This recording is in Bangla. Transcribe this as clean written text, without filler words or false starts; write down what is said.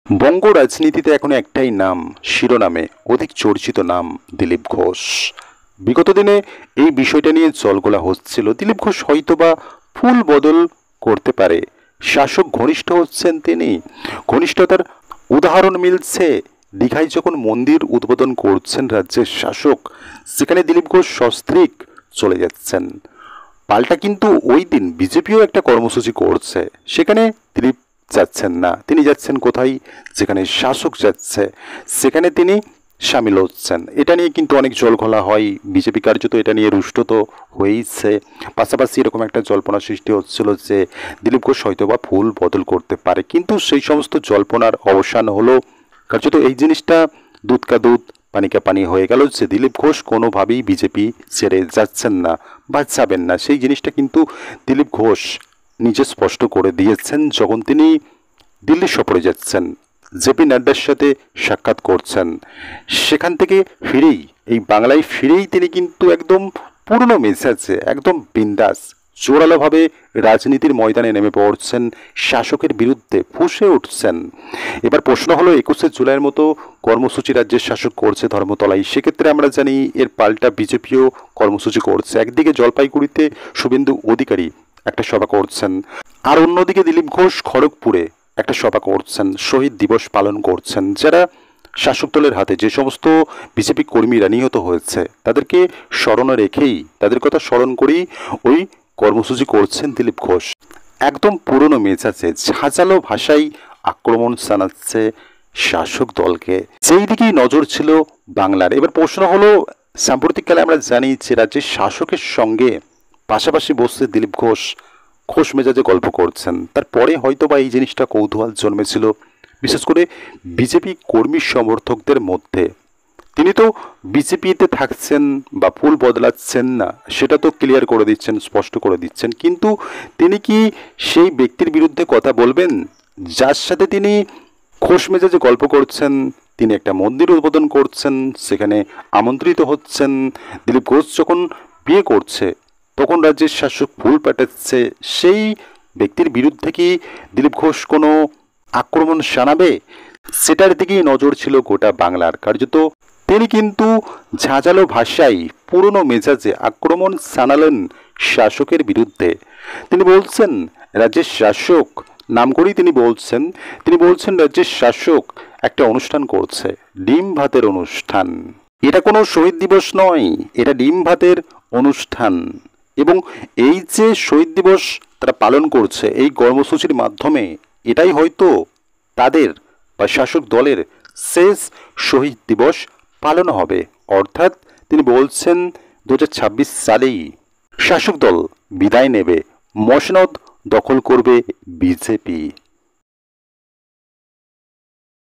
বঙ্গ রাজনীতিতে এখন একটাই নাম শিরোনামে অধিক চর্চিত নাম দিলীপ ঘোষ। বিগত দিনে এই বিষয়টা নিয়ে জলঘোলা হচ্ছিল। দিলীপ ঘোষ হয়তোবা ফুল বদল করতে পারে। শাসক ঘনিষ্ঠ হচ্ছেন তিনি। ঘনিষ্ঠতার উদাহরণ মিলছে দীঘায় যখন মন্দির উদ্বোধন করছেন রাজ্যের শাসক, সেখানে দিলীপ ঘোষ সস্ত্রীক চলে যাচ্ছেন। পাল্টা কিন্তু ওই দিন বিজেপিও একটা কর্মসূচি করছে, সেখানে দিলীপ যাচ্ছেন না। তিনি যাচ্ছেন কোথায়? যেখানে শাসক যাচ্ছে সেখানে তিনি সামিল হচ্ছেন। এটা নিয়ে কিন্তু অনেক জলঘোলা হয়। বিজেপি কার্যত এটা নিয়ে রুষ্ট তো হয়েইছে। পাশাপাশি এরকম একটা জল্পনা সৃষ্টি হচ্ছিল যে দিলীপ ঘোষ হয়তোবা ফুল বদল করতে পারে, কিন্তু সেই সমস্ত জল্পনার অবসান হলো। কার্যত এই জিনিসটা দুধ কা দুধ পানি কা পানি হয়ে গেল যে দিলীপ ঘোষ কোনোভাবেই বিজেপি ছেড়ে যাচ্ছেন না বা যাবেন না। সেই জিনিসটা কিন্তু দিলীপ ঘোষ নিজে স্পষ্ট করে দিয়েছেন যখন তিনি দিল্লি সফরে যাচ্ছেন, জেপি নাড্ডার সাথে সাক্ষাৎ করছেন। সেখান থেকে ফিরেই এই বাংলায় ফিরেই তিনি কিন্তু একদম পুরনো মেজাজে একদম বিন্দাস জোরালোভাবে রাজনীতির ময়দানে নেমে পড়ছেন, শাসকের বিরুদ্ধে ফুঁসে উঠছেন। এবার প্রশ্ন হলো 21শে জুলাইয়ের মতো কর্মসূচি রাজ্যের শাসক করছে ধর্মতলায়, সেক্ষেত্রে আমরা জানি এর পাল্টা বিজেপিও কর্মসূচি করছে। একদিকে জলপাইগুড়িতে শুভেন্দু অধিকারী একটা সভা করছেন, আর অন্যদিকে দিলীপ ঘোষ খড়গপুরে একটা সভা করছেন, শহীদ দিবস পালন করছেন। যারা শাসক দলের হাতে যে সমস্ত বিজেপি কর্মীরা নিহত হয়েছে তাদেরকে স্মরণে রেখেই, তাদের কথা স্মরণ করেই ওই কর্মসূচি করছেন দিলীপ ঘোষ। একদম পুরনো মেজাজে ঝাঁঝালো ভাষায় আক্রমণ জানাচ্ছে শাসক দলকে, যেই দিকেই নজর ছিল বাংলার। এবার প্রশ্ন হলো, সাম্প্রতিককালে আমরা জানি যে রাজ্যের শাসকের সঙ্গে পাশাপাশি বসে দিলীপ ঘোষ খোশ মেজাজে গল্প করছেন। তারপরে হয়তো বা এই জিনিসটা কৌতূহল জন্মেছিল বিশেষ করে বিজেপি কর্মী সমর্থকদের মধ্যে। তিনি তো বিজেপিতে থাকছেন বা ফুল বদলাচ্ছেন না, সেটা তো ক্লিয়ার করে দিচ্ছেন, স্পষ্ট করে দিচ্ছেন, কিন্তু তিনি কি সেই ব্যক্তির বিরুদ্ধে কথা বলবেন যার সাথে তিনি খোশ মেজাজে গল্প করছেন? তিনি একটা মন্দির উদ্বোধন করছেন, সেখানে আমন্ত্রিত হচ্ছেন। দিলীপ ঘোষ যখন বিয়ে করছে তখন রাজ্যের শাসক ফুল পাঠাচ্ছে, সেই ব্যক্তির বিরুদ্ধে কি দিলীপ ঘোষ কোনো আক্রমণ শানাবে? সেটার দিকেই নজর ছিল গোটা বাংলার। কার্যত তিনি কিন্তু ঝাঁঝালো ভাষায় পুরনো মেজাজে আক্রমণ শানালেন শাসকের বিরুদ্ধে। তিনি বলছেন রাজ্যের শাসক, নাম করেই তিনি বলছেন রাজ্যের শাসক একটা অনুষ্ঠান করছে, ডিম ভাতের অনুষ্ঠান। এটা কোনো শহীদ দিবস নয়, এটা ডিম ভাতের অনুষ্ঠান। এবং এই যে শহীদ দিবস তারা পালন করছে এই কর্মসূচির মাধ্যমে, এটাই হয়তো তাদের বা শাসক দলের শেষ শহীদ দিবস পালন হবে। অর্থাৎ তিনি বলছেন 2026 সালেই শাসক দল বিদায় নেবে, মসনদ দখল করবে বিজেপি।